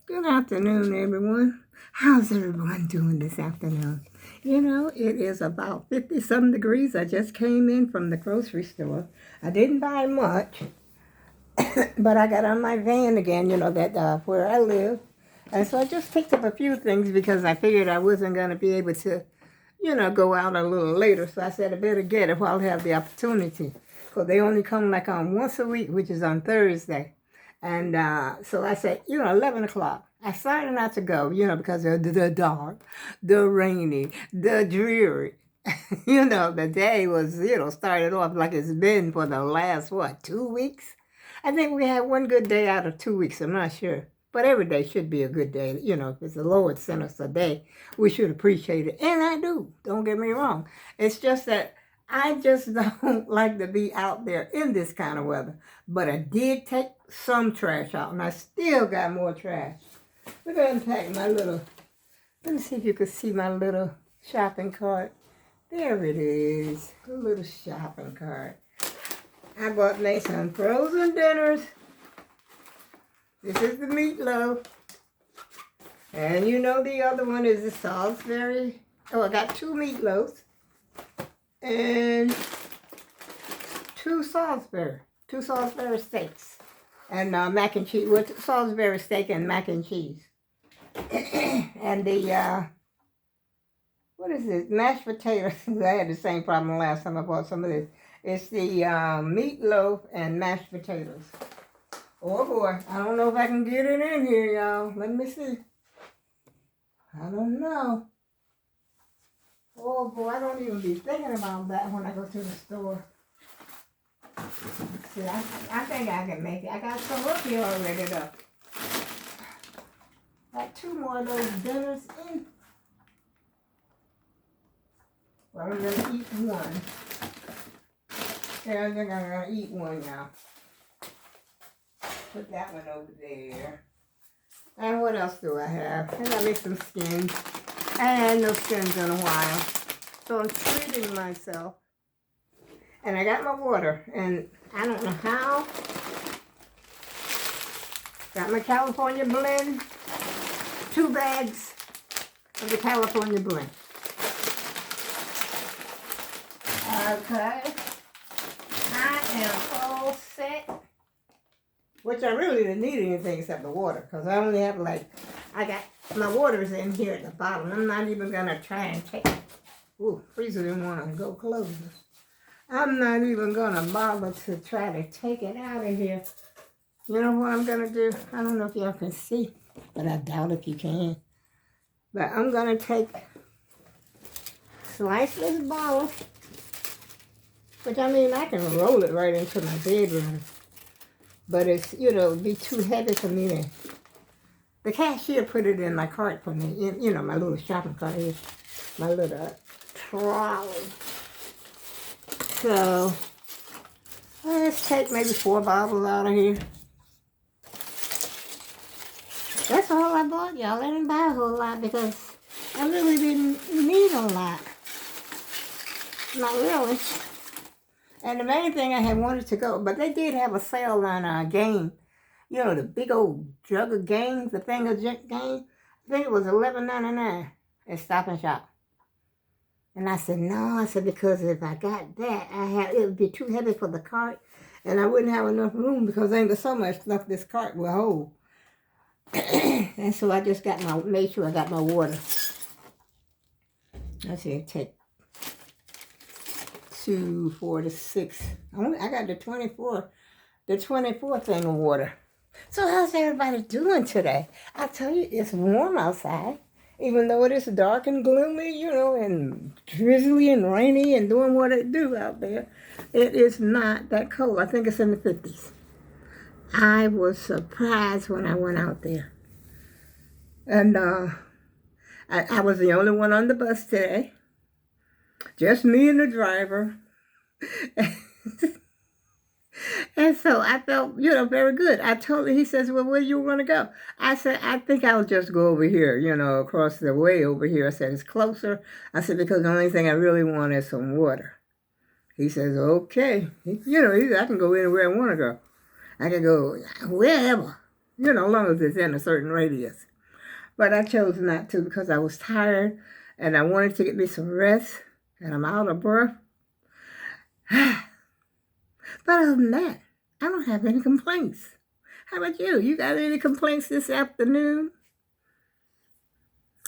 Good afternoon, everyone. How's everyone doing this afternoon? You know, it is about 50-some degrees. I just came in from the grocery store. I didn't buy much, but I got on my van again, that where I live. And so I just picked up a few things because I figured I wasn't going to be able to, go out a little later. So I said I better get it while I have the opportunity. Because they only come like on once a week, which is on Thursday. And so I said, 11 o'clock. I started not to go, because of the dark, the rainy, the dreary. The day was, started off like it's been for the last, 2 weeks? I think we had one good day out of 2 weeks. I'm not sure. But every day should be a good day. If it's the Lord sent us a day, we should appreciate it. And I do. Don't get me wrong. It's just that I just don't like to be out there in this kind of weather. But I did take some trash out, and I still got more trash. We're going to unpack my little, let me see if you can see my little shopping cart. There it is, a little shopping cart. I bought me some frozen dinners. This is the meatloaf. And the other one is the Salisbury. Oh, I got 2 meatloaves. And 2 Salisbury steaks. And mac and cheese, with Salisbury steak and mac and cheese. And the, what is this? Mashed potatoes. I had the same problem last time I bought some of this. It's the meatloaf and mashed potatoes. Oh boy, I don't know if I can get it in here, y'all. Let me see. I don't know. Oh boy, I don't even be thinking about that when I go to the store. See, I think I can make it. I got some up here already though. Got 2 more of those dinners in. Well, I'm gonna eat one. Yeah, I think I'm gonna eat one now. Put that one over there. And what else do I have? I got me some skins. I had no skins in a while. So I'm treating myself. And I got my water. And I don't know how. Got my California blend. 2 bags of the California blend. Okay. I am all set. Which I really didn't need anything except the water. Because I only have I got my water's in here at the bottom. I'm not even going to try and take it. Ooh, freezer didn't want to go close. I'm not even going to bother to try to take it out of here. You know what I'm going to do? I don't know if y'all can see, but I doubt if you can. But I'm going to slice this bottle, which I can roll it right into my bedroom. But it's, it'd be too heavy for me to. The cashier put it in my cart for me, my little shopping cart here, my little trolley. So, let's take maybe 4 bottles out of here. That's all I bought, y'all. I didn't buy a whole lot because I really didn't need a lot. Not really. And the main thing I had wanted to go, but they did have a sale on Game. The big old jug of Game, the thing of Game. I think it was $11.99 at Stop and Shop. And I said, no. I said, because if I got that, it would be too heavy for the cart. And I wouldn't have enough room because ain't so much stuff this cart will hold. And so I just made sure I got my water. Let's see, take 2, 4 to 6. I got the 24 thing of water. So how's everybody doing today? I tell you, it's warm outside. Even though it is dark and gloomy, and drizzly and rainy and doing what it do out there, it is not that cold. I think it's in the 50s. I was surprised when I went out there. And I was the only one on the bus today. Just me and the driver. And so I felt, very good. I told him, he says, well, where you want to go? I said, I think I'll just go over here, across the way over here. I said, it's closer. I said, because the only thing I really want is some water. He says, okay. I can go anywhere I want to go. I can go wherever. as long as it's in a certain radius. But I chose not to because I was tired and I wanted to get me some rest and I'm out of breath. But other than that, I don't have any complaints. How about you? You got any complaints this afternoon?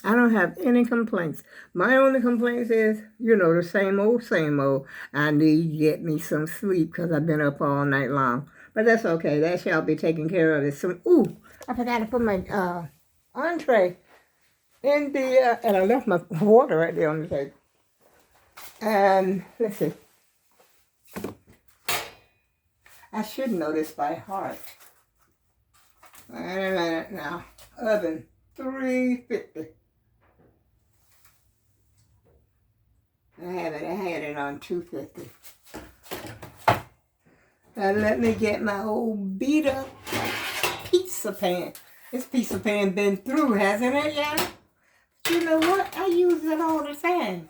I don't have any complaints. My only complaints is, the same old, same old. I need to get me some sleep because I've been up all night long. But that's okay. That shall be taken care of. Ooh, I forgot to put my entree in the, and I left my water right there on the table. And let's see. I should know this by heart. Wait a minute now. Oven, 350. I had it on 250. And let me get my old beat up pizza pan. This pizza pan been through, hasn't it, yeah? You know what? I use it all the time.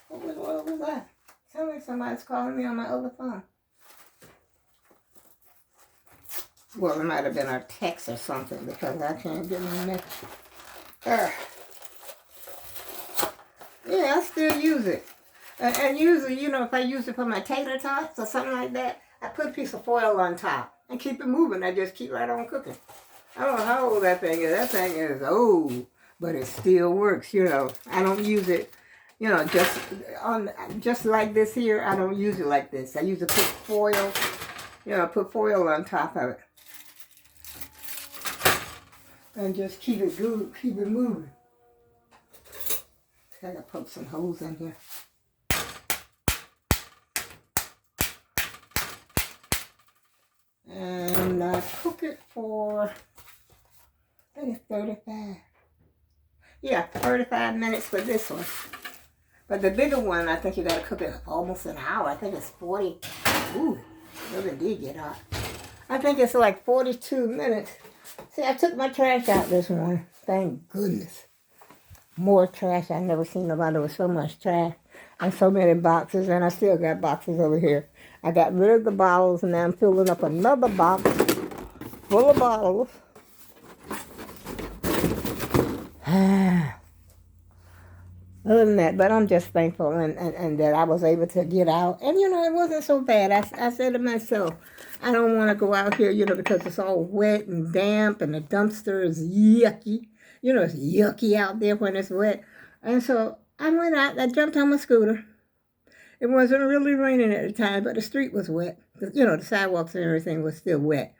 What was that? Sounds like somebody's calling me on my other phone. Well, it might have been a text or something because I can't get my neck. Yeah, I still use it. And usually, if I use it for my tater tots or something like that, I put a piece of foil on top and keep it moving. I just keep right on cooking. I don't know how old that thing is. That thing is old, but it still works, I don't use it, just like this here. I don't use it like this. I usually put foil, put foil on top of it. And just keep it good, keep it moving. I gotta poke some holes in here. And I cook it for, I think it's 35. Yeah, 35 minutes for this one. But the bigger one, I think you gotta cook it for almost an hour. I think it's 40. Ooh, it did get hot. I think it's like 42 minutes. See, I took my trash out this morning. Thank goodness. More trash. I never seen nobody with so much trash and so many boxes, and I still got boxes over here. I got rid of the bottles, and now I'm filling up another box full of bottles. Other than that, but I'm just thankful and that I was able to get out. And, it wasn't so bad. I said to myself, I don't want to go out here, because it's all wet and damp and the dumpster is yucky. It's yucky out there when it's wet. And so I went out, I jumped on my scooter. It wasn't really raining at the time, but the street was wet. The sidewalks and everything was still wet.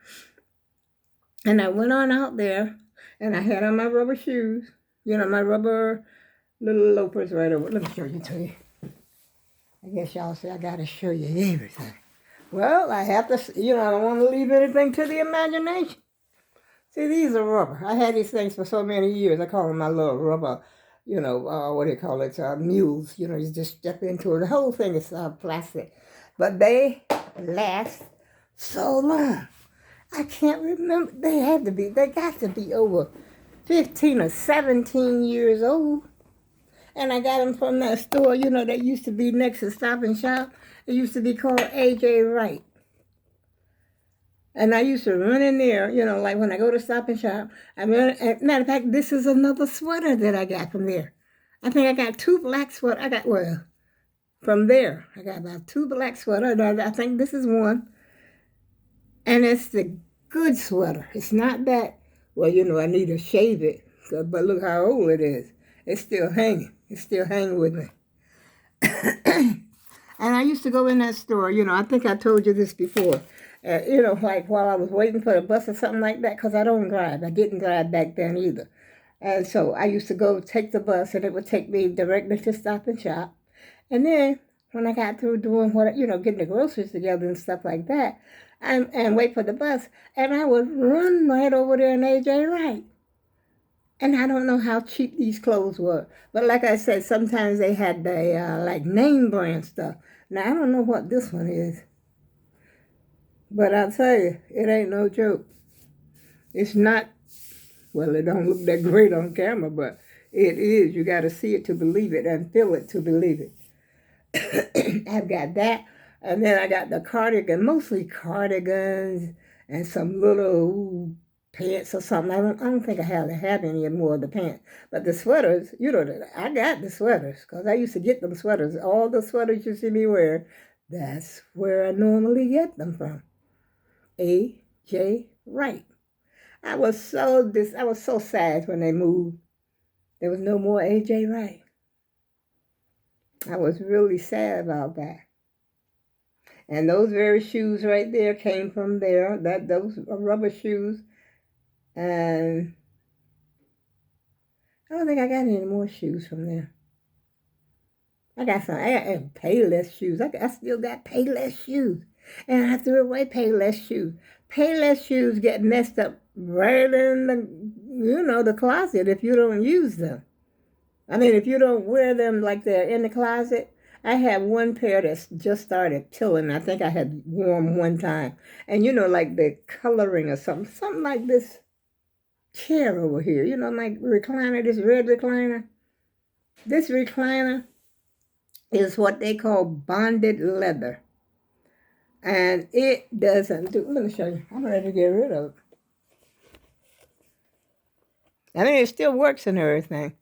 And I went on out there, and I had on my rubber shoes, my rubber little loafers right over. Let me show you to you. I guess y'all say I got to show you everything. Well, I have to, I don't want to leave anything to the imagination. See, these are rubber. I had these things for so many years. I call them my little rubber, what do you call it, mules. You just step into it. The whole thing is plastic. But they last so long. I can't remember. They got to be over 15 or 17 years old. And I got them from that store, that used to be next to Stop and Shop. It used to be called A.J. Wright. And I used to run in there, like when I go to Stop and Shop. Matter of fact, this is another sweater that I got from there. I think I got 2 black sweaters. From there, I got about 2 black sweaters. I think this is one. And it's the good sweater. It's not that, I need to shave it. But look how old it is. It's still hanging. It's still hanging with me. And I used to go in that store, I think I told you this before. Like while I was waiting for the bus or something like that, because I don't drive. I didn't drive back then either. And so I used to go take the bus, and it would take me directly to Stop and Shop. And then when I got through doing getting the groceries together and stuff like that, and wait for the bus, and I would run right over there in A.J. Wright. And I don't know how cheap these clothes were. But like I said, sometimes they had the like name brand stuff. Now, I don't know what this one is. But I'll tell you, it ain't no joke. It's not, it don't look that great on camera, but it is. You got to see it to believe it and feel it to believe it. I've got that. And then I got the cardigan, mostly cardigans and some little pants or something. I don't think I have any more of the pants. But the sweaters, I got the sweaters because I used to get them sweaters. All the sweaters you see me wear, that's where I normally get them from. A.J. Wright. I was so sad when they moved. There was no more A.J. Wright. I was really sad about that. And those very shoes right there came from there. Those are rubber shoes. And I don't think I got any more shoes from there. I got Payless shoes. I still got Payless shoes. And I threw away Payless shoes. Payless shoes get messed up right in the closet if you don't use them. I mean, if you don't wear them like they're in the closet. I have one pair that's just started peeling. I think I had worn one time. And like the coloring or something like this chair over here. Like recliner, this red recliner. This recliner is what they call bonded leather. And it doesn't do, let me show you. I'm ready to get rid of it. I mean, it still works and everything.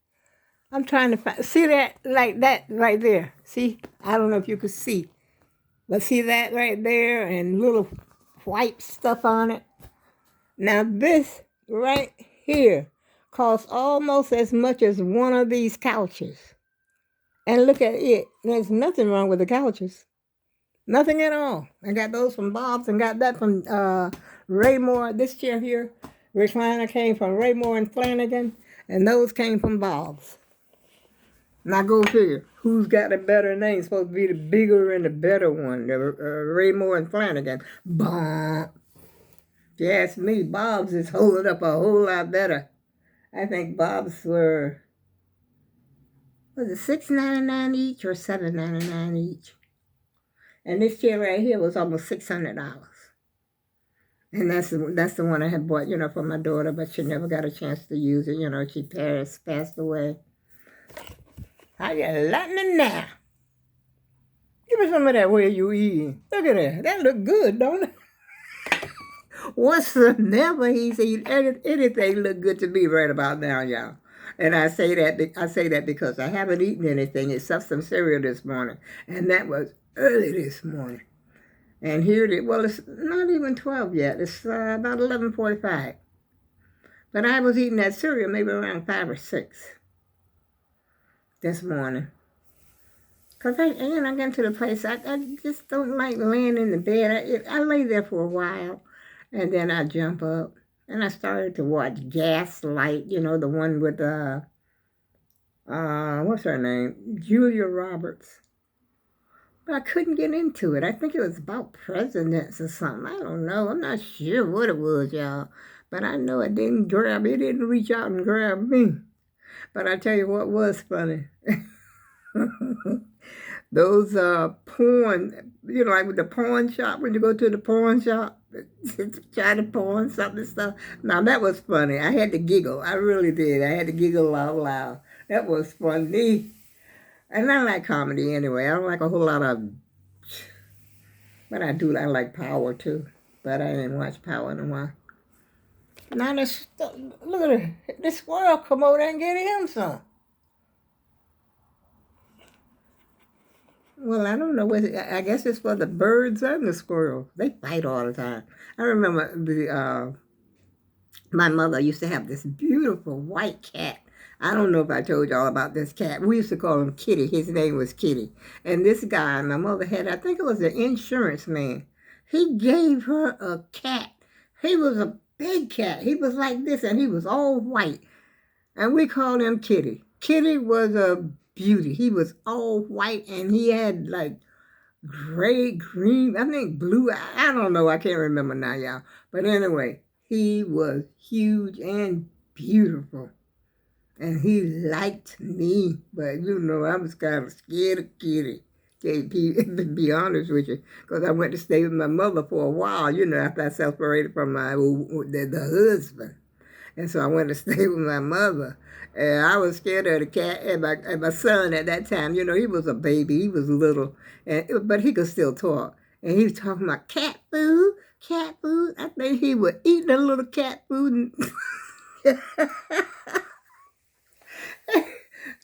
I'm trying to find, see that, like that right there. See, I don't know if you could see, but see that right there and little white stuff on it. Now this right here costs almost as much as one of these couches. And look at it. There's nothing wrong with the couches. Nothing at all. I got those from Bob's and got that from Raymore. This chair here, recliner, came from Raymore and Flanagan, and those came from Bob's. Now go figure, who's got a better name? Supposed to be the bigger and the better one, the Raymore and Flanagan. Bob. If you ask me, Bob's is holding up a whole lot better. I think Bob's were, was it $6.99 each or $7.99 each? And this chair right here was almost $600. And that's the one I had bought, for my daughter, but she never got a chance to use it. She passed away. I got lightning now. Give me some of that where you eating. Look at that. That look good, don't it? Whatsoever he's eating, anything look good to me right about now, y'all. And I say that because I haven't eaten anything except some cereal this morning. And that was early this morning. And here it's not even 12 yet. It's about 11:45. But I was eating that cereal maybe around 5 or 6 this morning. Because I get into the place, I just don't like laying in the bed. I lay there for a while, and then I jump up. And I started to watch Gaslight, the one with, what's her name? Julia Roberts. But I couldn't get into it. I think it was about presidents or something. I don't know. I'm not sure what it was, y'all. But I know it didn't reach out and grab me. But I tell you what was funny. Those porn, like with the pawn shop, when you go to the pawn shop, try to pawn something stuff. Now that was funny. I had to giggle. I really did. I had to giggle out loud. That was funny. And I like comedy anyway. I don't like a whole lot of, but I like Power too. But I didn't watch Power in a while. Now look at it. This squirrel come over there and get him some. Well, I don't know. I guess it's for the birds and the squirrels. They fight all the time. I remember my mother used to have this beautiful white cat. I don't know if I told y'all about this cat. We used to call him Kitty. His name was Kitty. And this guy my mother had, I think it was an insurance man. He gave her a cat. He was a big cat. He was like this, and he was all white. And we called him Kitty. Kitty was a beauty. He was all white, and he had like gray, green, I think blue. I don't know. I can't remember now, y'all. But anyway, he was huge and beautiful. And he liked me. But, I was kind of scared of Kitty. To be honest with you. Because I went to stay with my mother for a while, after I separated from the husband. And so I went to stay with my mother. And I was scared of the cat. And my son at that time, he was a baby. He was little. But he could still talk. And he was talking about cat food. cat food. I think he would eat the little cat food.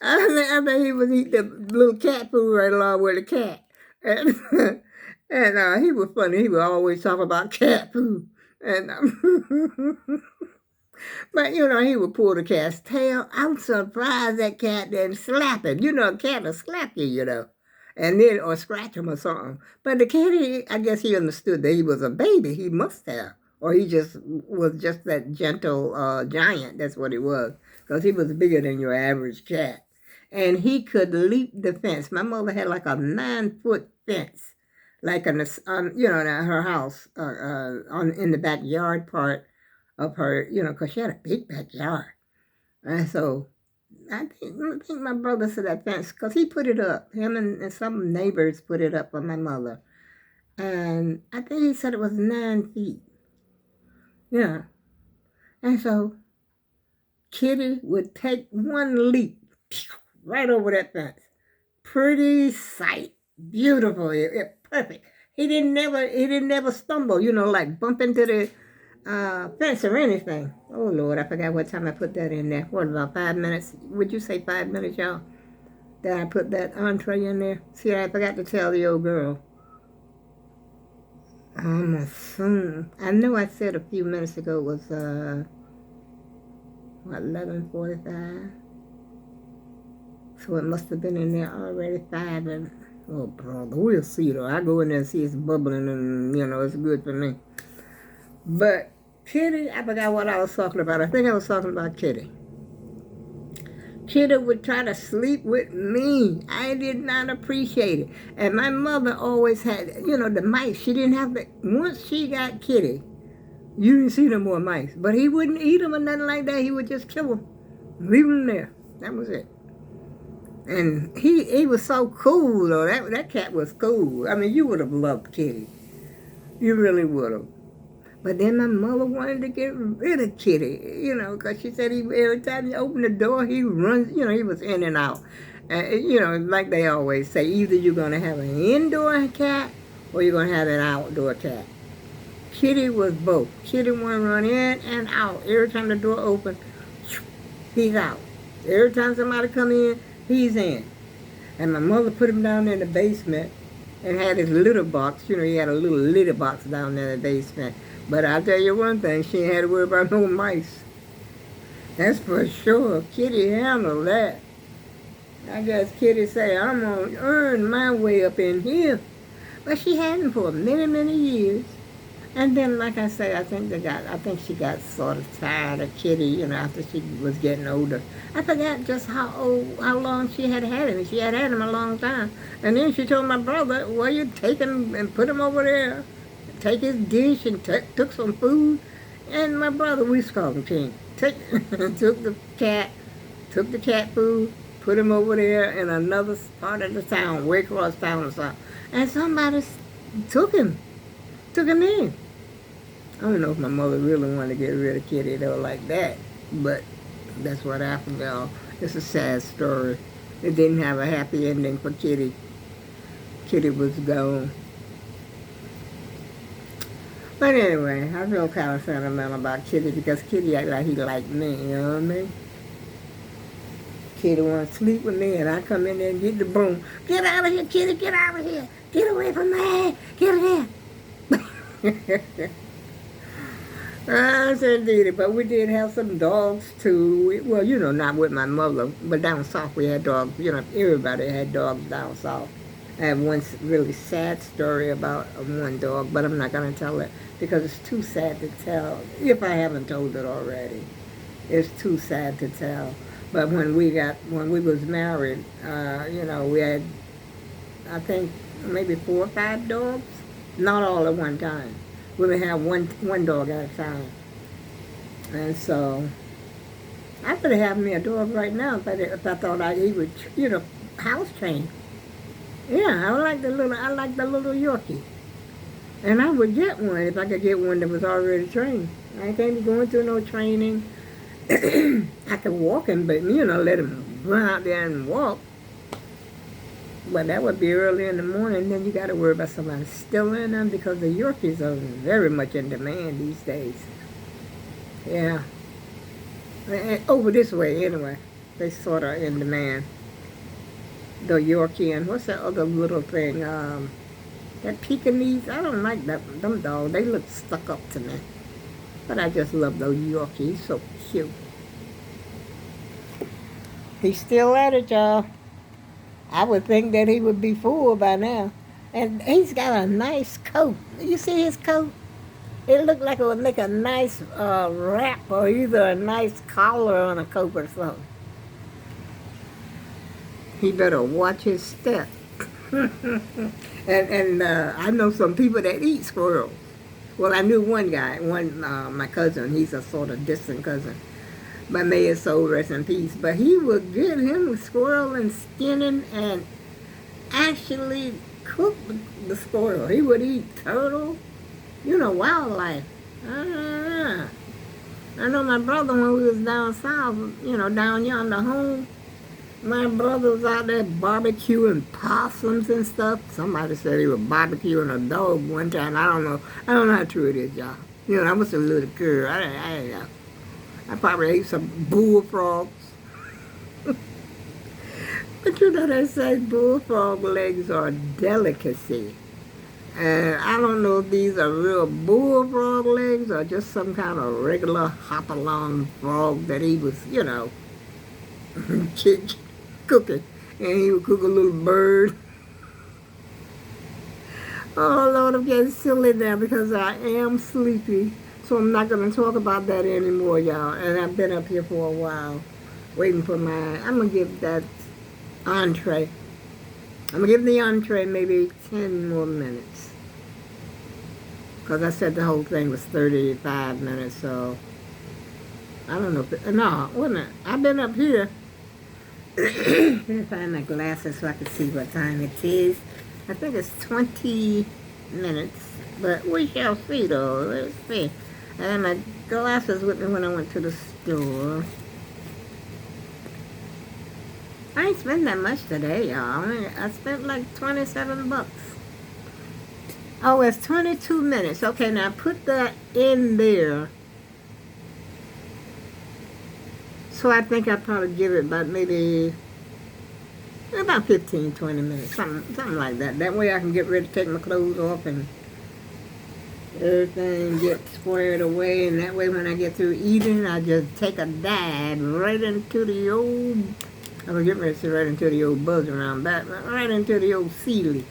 And I think he would eat the little cat food right along with the cat. And, and he was funny. He would always talk about cat food. And but, he would pull the cat's tail. I'm surprised that cat didn't slap him. A cat will slap you, and then, or scratch him or something. But the cat, I guess he understood that he was a baby. He must have. Or he just was just that gentle giant. That's what he was. Because he was bigger than your average cat. And he could leap the fence. My mother had like a 9-foot fence. Like in her house, in the backyard part of her, because she had a big backyard. And so I think my brother said that fence, because he put it up. Him and some neighbors put it up for my mother. And I think he said it was 9 feet. Yeah. And so Kitty would take one leap right over that fence. Pretty sight. Beautiful. Perfect. He didn't never stumble, like bump into the fence or anything. Oh, Lord, I forgot what time I put that in there. What, about 5 minutes? Would you say 5 minutes, y'all? That I put that entree in there? See, I forgot to tell the old girl. Soon. I know I said a few minutes ago it was, 11:45? So it must have been in there already 5 and... Oh, brother, we'll see, though. I go in there and see it's bubbling and, it's good for me. But Kitty, I forgot what I was talking about. I think I was talking about Kitty. Kitty would try to sleep with me. I did not appreciate it. And my mother always had, the mice. She didn't have the... Once she got Kitty, you didn't see no more mice. But he wouldn't eat them or nothing like that. He would just kill them. Leave them there. That was it. And he was so cool, though. That cat was cool. I mean, you would have loved Kitty. You really would have. But then my mother wanted to get rid of Kitty, because she said every time you open the door, he runs, he was in and out. Like they always say, either you're going to have an indoor cat or you're going to have an outdoor cat. Kitty was both. Kitty wanted to run in and out. Every time the door opened, he's out. Every time somebody come in, he's in. And my mother put him down in the basement and had his litter box. He had a little litter box down there in the basement. But I'll tell you one thing, she ain't had to worry about no mice. That's for sure. Kitty handled that. I guess Kitty say, I'm going to earn my way up in here. But she hadn't for many, many years. And then, like I say, I think she got sort of tired of Kitty, after she was getting older. I forgot just how long she had him. She had him a long time. And then she told my brother, well, you take him and put him over there. Take his dish and took some food. And my brother, we used to call him King, took the cat food, put him over there in another part of the town, way across town or something. And somebody took him in. I don't know if my mother really wanted to get rid of Kitty, though, like that. But that's what happened, y'all. It's a sad story. It didn't have a happy ending for Kitty. Kitty was gone. But anyway, I feel kind of sentimental about Kitty because Kitty act like he liked me, you know what I mean? Kitty want to sleep with me and I come in there and get the broom. Get out of here, Kitty, get out of here. Get away from me. Get in here. Yes, indeed. But we did have some dogs too. Well, not with my mother, but down south we had dogs. Everybody had dogs down south. I have one really sad story about one dog, but I'm not going to tell it because it's too sad to tell. If I haven't told it already, it's too sad to tell. But when we was married, we had, I think, maybe 4 or 5 dogs, not all at one time. We would have one dog at a time, and so I could have me a dog right now if I thought he would, house train. Yeah, I like the little Yorkie. And I would get one if I could get one that was already trained. I can't be going through no training. I could walk him, but, let him run out there and walk. Well, that would be early in the morning. Then you got to worry about somebody stealing them because the Yorkies are very much in demand these days. Yeah. Over this way, anyway. They sort of in demand. The Yorkie and what's that other little thing? That Pekingese. I don't like them dogs. They look stuck up to me. But I just love those Yorkies. He's so cute. He's still at it, y'all. I would think that he would be full by now. And he's got a nice coat. You see his coat? It looked like it would make a nice wrap or either a nice collar on a coat or something. He better watch his step. and I know some people that eat squirrels. Well, I knew one guy, my cousin. He's a sort of distant cousin. But may his soul rest in peace. But he would get him a squirrel and skin him and actually cook the squirrel. He would eat turtle, wildlife. I know my brother when we was down south, down yonder home. My brother was out there barbecuing possums and stuff. Somebody said he was barbecuing a dog one time. I don't know how true it is, y'all. I was a little girl. I don't know. I probably ate some bullfrogs. But they say bullfrog legs are a delicacy. And I don't know if these are real bullfrog legs or just some kind of regular hop-along frog that he was, cooking. And he would cook a little bird. Oh, Lord, I'm getting silly now because I am sleepy. So I'm not going to talk about that anymore, y'all. And I've been up here for a while waiting for I'm going to give that entree. I'm going to give the entree maybe 10 more minutes. Because I said the whole thing was 35 minutes, so I don't know. No, wait a minute. I've been up here. Let me find my glasses so I can see what time it is. I think it's 20 minutes. But we shall see, though. Let's see. I had my glasses with me when I went to the store. I ain't spent that much today, y'all. I spent like 27 bucks. Oh, it's 22 minutes. Okay, now put that in there. So I think I'll probably give it about maybe about 15, 20 minutes. Something like that. That way I can get ready to take my clothes off and everything gets squared away, and that way when I get through eating, I just take a dive right into the old, I was getting ready to say right into the old buzz around back, right into the old Sealy.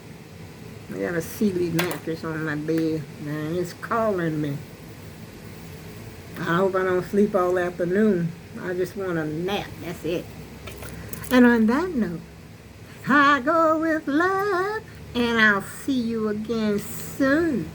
I got a Sealy mattress on my bed, and it's calling me. I hope I don't sleep all afternoon. I just want a nap, that's it. And on that note, I go with love, and I'll see you again soon.